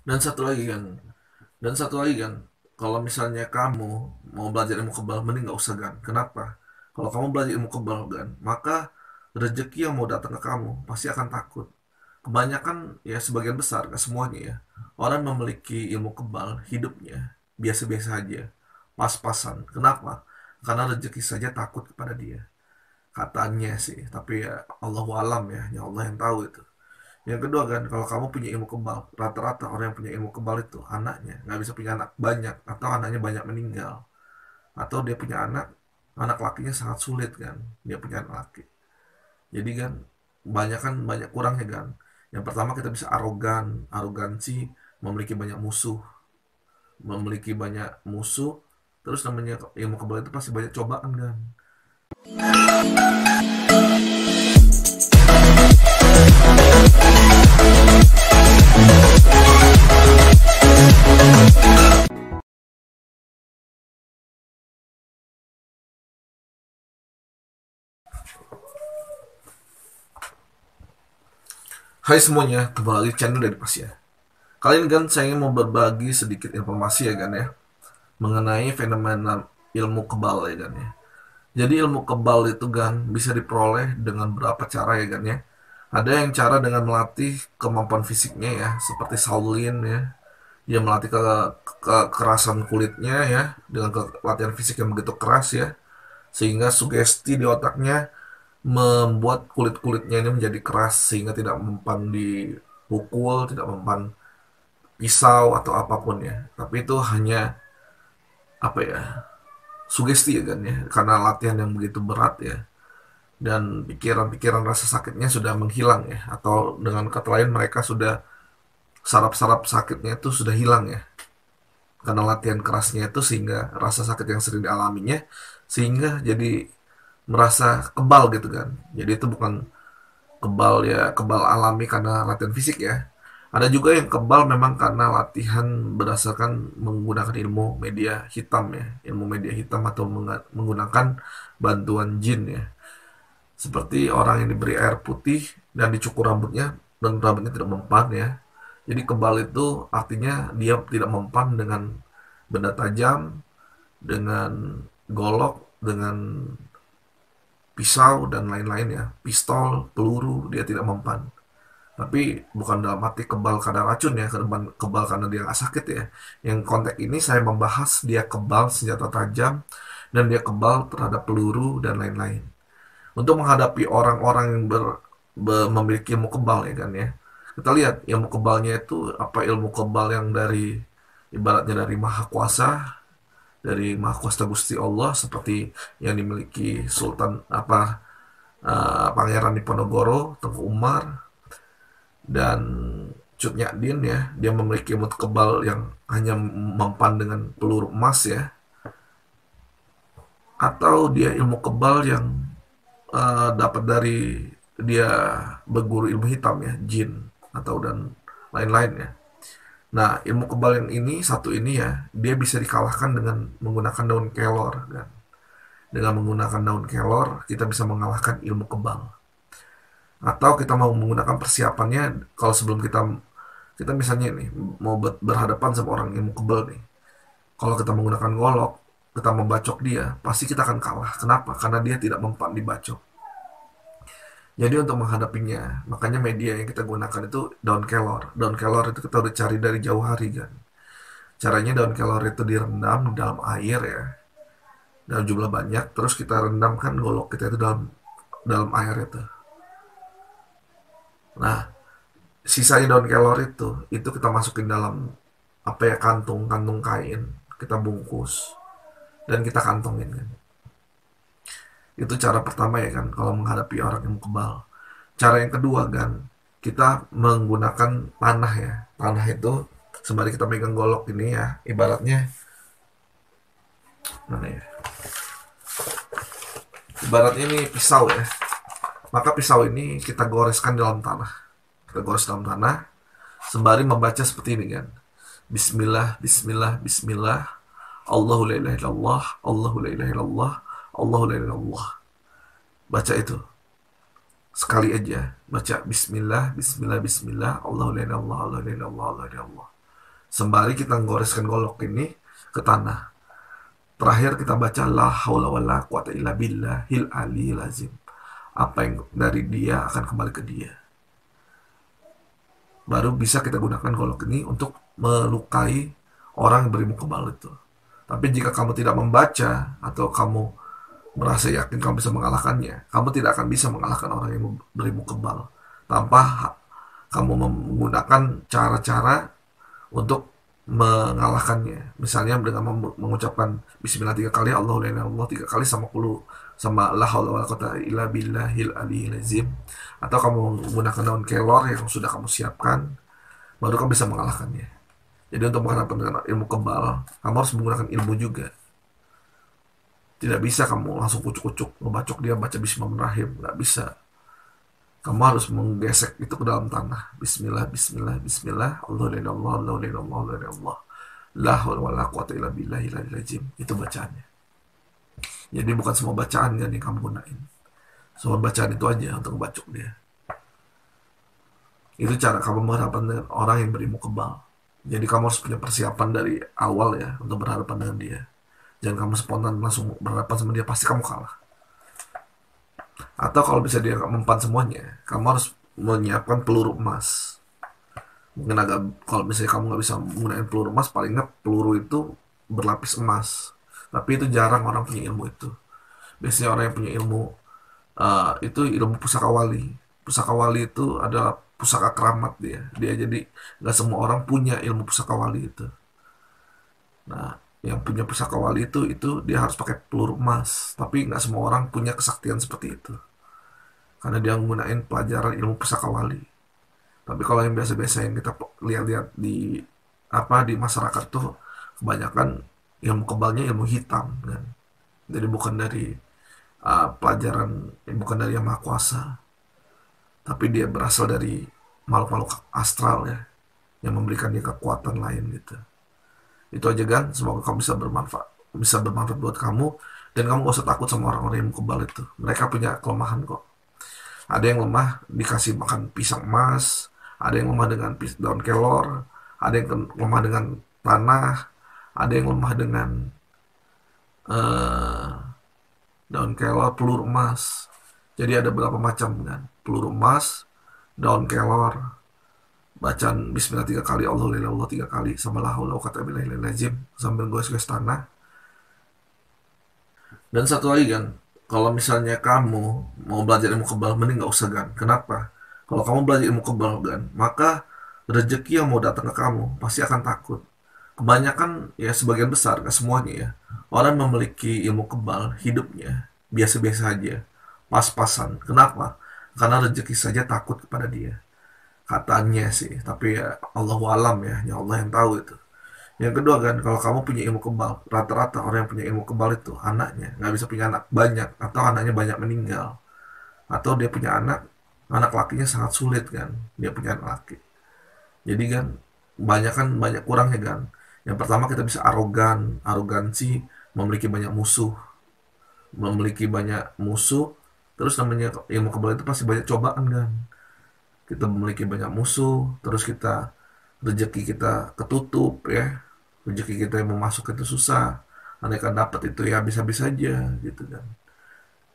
Dan satu lagi kan, dan satu lagi kan, kalau misalnya kamu mau belajar ilmu kebal, mending nggak usah kan. Kenapa? Kalau kamu belajar ilmu kebal kan, maka rezeki yang mau datang ke kamu pasti akan takut. Kebanyakan ya sebagian besar, nggak semuanya ya, orang memiliki ilmu kebal hidupnya biasa-biasa aja, pas-pasan. Kenapa? Karena rezeki saja takut kepada dia. Katanya sih, tapi ya Allahu alam ya Allah yang tahu itu. Yang kedua kan, kalau kamu punya ilmu kebal, rata-rata orang yang punya ilmu kebal itu anaknya nggak bisa punya anak banyak, atau anaknya banyak meninggal, atau dia punya anak lakinya sangat sulit kan, dia punya anak laki. Jadi kan banyak kurangnya kan. Yang pertama kita bisa arogansi, memiliki banyak musuh. Terus namanya ilmu kebal itu pasti banyak cobaan kan. Hai semuanya, kembali lagi di channel dari Pasya. Kali ini kan saya ingin mau berbagi sedikit informasi ya kan ya, mengenai fenomena ilmu kebal ya kan ya. Jadi ilmu kebal itu kan bisa diperoleh dengan berapa cara ya kan ya. Ada yang cara dengan melatih kemampuan fisiknya ya, seperti Shaolin ya. Dia melatih kekerasan kulitnya ya, dengan latihan fisik yang begitu keras ya, sehingga sugesti di otaknya membuat kulit-kulitnya ini menjadi keras sehingga tidak mempan dipukul, tidak mempan pisau atau apapun ya. Tapi itu hanya apa ya, sugesti ya kan ya, karena latihan yang begitu berat ya, dan pikiran-pikiran rasa sakitnya sudah menghilang ya, atau dengan kata lain mereka sudah, saraf-saraf sakitnya itu sudah hilang ya, karena latihan kerasnya itu, sehingga rasa sakit yang sering dialaminya sehingga jadi merasa kebal gitu kan. Jadi itu bukan kebal ya, kebal alami karena latihan fisik ya. Ada juga yang kebal memang karena latihan berdasarkan menggunakan ilmu media hitam ya, ilmu media hitam atau menggunakan bantuan jin ya. Seperti orang yang diberi air putih dan dicukur rambutnya dan rambutnya tidak mempan ya. Jadi kebal itu artinya dia tidak mempan dengan benda tajam, dengan golok, dengan pisau dan lain-lain ya, pistol, peluru, dia tidak mempan. Tapi bukan dalam arti kebal karena racun ya, kebal karena dia nggak sakit ya. Yang konteks ini saya membahas dia kebal senjata tajam, dan dia kebal terhadap peluru dan lain-lain. Untuk menghadapi orang-orang yang memiliki ilmu kebal ya kan ya. Kita lihat ilmu kebalnya itu apa, ilmu kebal yang dari, ibaratnya dari maha kuasa, dari maha kuasa Gusti Allah, seperti yang dimiliki Sultan Pangeran Diponegoro Tengku Umar dan Cut Nyak ya. Dia memiliki ilmu kebal yang hanya mempan dengan peluru emas ya, atau dia ilmu kebal yang dapat dari dia berguru ilmu hitam ya, jin atau dan lain-lain ya. Nah, ilmu kebal yang ini satu ini ya, dia bisa dikalahkan dengan menggunakan daun kelor kan. Dengan menggunakan daun kelor, kita bisa mengalahkan ilmu kebal. Atau kita mau menggunakan persiapannya, kalau sebelum kita kita misalnya nih mau berhadapan sama orang ilmu kebal nih. Kalau kita menggunakan golok, kita membacok dia, pasti kita akan kalah. Kenapa? Karena dia tidak mempan dibacok. Jadi untuk menghadapinya, makanya media yang kita gunakan itu daun kelor. Daun kelor itu kita udah cari dari jauh hari kan. Caranya daun kelor itu direndam di dalam air ya, dalam jumlah banyak. Terus kita rendamkan golok kita itu dalam dalam air itu. Nah, sisanya daun kelor itu kita masukin dalam apa ya, kantung kain. Kita bungkus dan kita kantongin kan. Itu cara pertama ya kan, kalau menghadapi orang yang kebal. Cara yang kedua kan, kita menggunakan panah ya. Panah itu sembari kita megang golok ini ya, ibaratnya mana ya? Ibaratnya ini pisau ya. Maka pisau ini kita goreskan dalam tanah. Kita gores dalam tanah sembari membaca seperti ini kan. Bismillah, Bismillah, Bismillah. Allahu la ilaha illallah, Allahu la ilaha illallah, Allahu la ilaha illallah. Baca itu sekali aja, baca Bismillah, Bismillah, Bismillah, Allahu la ilaha illallah, Allahu la ilaha illallah, Allahu la ilaha illallah. sembari kita goreskan golok ini ke tanah. Terakhir kita baca la haula wala quwata illa billahil aliyil azim. Apa yang dari dia akan kembali ke dia. Baru bisa kita gunakan golok ini untuk melukai orang yang berilmu kebal itu. Tapi jika kamu tidak membaca atau kamu merasa yakin kamu bisa mengalahkannya, kamu tidak akan bisa mengalahkan orang yang berilmu kebal tanpa kamu menggunakan cara-cara untuk mengalahkannya. Misalnya dengan mengucapkan bismillah 3 kali, Allahu la ilaha illallah 3 kali, sama la haula wala quwata illa billahil aliyil azim. Atau kamu menggunakan daun kelor yang sudah kamu siapkan, baru kamu bisa mengalahkannya. Jadi untuk menghadapi dengan ilmu kebal, kamu harus menggunakan ilmu juga. Tidak bisa kamu langsung kucuk-kucuk ngebacok dia baca bismillahirrahmanirrahim, nggak bisa. Kamu harus menggesek itu ke dalam tanah. Bismillah, bismillah, bismillah. Allahu la ilaha illallah, Allahu la ilaha illallah, Allahu la ilaha illallah. La haula wala quwata illa billahil aliyil azim. Itu bacaannya. Jadi bukan semua bacaan yang kamu gunain. Semua bacaan itu aja untuk ngebacok dia. Itu cara kamu berhadapan dengan orang yang berilmu kebal. Jadi kamu harus punya persiapan dari awal ya untuk berhadapan dengan dia. Jangan kamu spontan langsung berhadapan sama dia, pasti kamu kalah. Atau kalau bisa dia mempan semuanya, kamu harus menyiapkan peluru emas. Mungkin kalau misalnya kamu nggak bisa menggunakan peluru emas, paling nggak peluru itu berlapis emas. Tapi itu jarang orang punya ilmu itu. Biasanya orang yang punya ilmu itu ilmu pusaka wali. Pusaka wali itu adalah pusaka keramat dia. Jadi nggak semua orang punya ilmu pusaka wali itu. Nah, yang punya pusaka wali itu dia harus pakai peluru emas. Tapi nggak semua orang punya kesaktian seperti itu. Karena dia menggunakan pelajaran ilmu pusaka wali. Tapi kalau yang biasa-biasa yang kita lihat-lihat di masyarakat tuh kebanyakan ilmu kebalnya ilmu hitam kan. Jadi bukan dari pelajaran, bukan dari yang maha kuasa, tapi dia berasal dari makhluk-makhluk astral ya, yang memberikan dia kekuatan lain gitu. Itu aja kan, semoga kamu bisa bermanfaat buat kamu, dan kamu gak usah takut sama orang-orang yang kebal itu. Mereka punya kelemahan kok. Ada yang lemah dikasih makan pisang emas, ada yang lemah dengan daun kelor, ada yang lemah dengan tanah, ada yang lemah dengan daun kelor, peluru emas. Jadi ada beberapa macam kan, peluru emas, daun kelor, bacaan bismillah 3 kali, Allahu la ilaha illallah 3 kali, sama la haula wala quwata illa billahil sambil gosok tanah. Dan satu lagi kan, kalau misalnya kamu mau belajar ilmu kebal, mending gak usah kan. Kenapa? Kalau kamu belajar ilmu kebal kan, maka rezeki yang mau datang ke kamu pasti akan takut. Kebanyakan ya, sebagian besar, gak semuanya ya, orang memiliki ilmu kebal hidupnya biasa-biasa aja, pas-pasan. Kenapa? Karena rezeki saja takut kepada dia, katanya sih. Tapi ya Allahu alam ya, hanya Allah yang tahu itu. Yang kedua kan, kalau kamu punya ilmu kebal, rata-rata orang yang punya ilmu kebal itu anaknya nggak bisa punya anak banyak, atau anaknya banyak meninggal, atau dia punya anak lakinya sangat sulit kan, dia punya anak laki. Jadi kan banyak kurangnya kan. Yang pertama, kita bisa arogansi, memiliki banyak musuh. Terus namanya ilmu kebal itu pasti banyak cobaan kan. Kita memiliki banyak musuh, terus rezeki kita ketutup ya, rezeki kita yang mau masuk itu susah, andaikan dapat itu ya bisa-bisa aja gitu kan.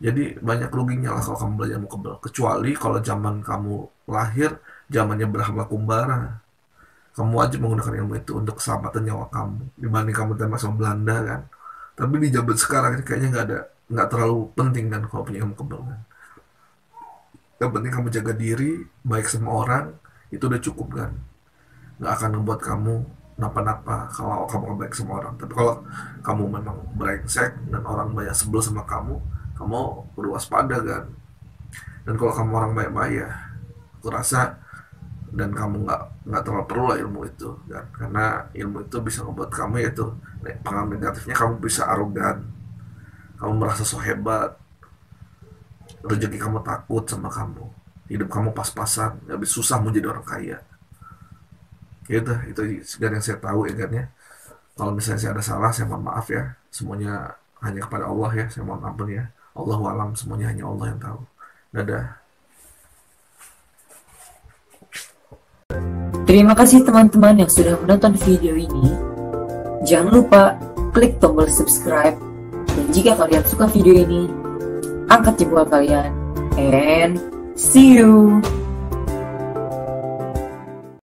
Jadi banyak ruginya lah kalau kamu belajar ilmu kebal, kecuali kalau zaman kamu lahir zamannya Brahma Kumbara, kamu wajib menggunakan ilmu itu untuk keselamatan nyawa kamu dibanding kamu tembak sama Belanda kan. Tapi di zaman sekarang kayaknya nggak terlalu penting kan kalau punya ilmu kebal kan. Yang penting kamu jaga diri baik sama orang, itu udah cukup kan. Nggak akan membuat kamu napa-napa kalau kamu nggak baik sama orang. Tapi kalau kamu memang brengsek dan orang banyak sebel sama kamu perlu waspada kan. Dan kalau kamu orang baik-baik ya, aku rasa, dan kamu nggak terlalu perlu lah ilmu itu kan, karena ilmu itu bisa membuat kamu, yaitu pengalaman negatifnya, kamu bisa arogan, kamu merasa so hebat, rezeki kamu takut sama kamu, hidup kamu pas-pasan, nggak bisa, susah mau jadi orang kaya. Gitu, itu segar yang saya tahu ya kan ya. Kalau misalnya saya ada salah, saya mohon maaf ya. Semuanya hanya kepada Allah ya, saya mohon ampun ya. Allahu alam, semuanya hanya Allah yang tahu. Dadah. Terima kasih teman-teman yang sudah menonton video ini. Jangan lupa klik tombol subscribe. Dan jika kalian suka video ini, angkat jempol kalian. And see you!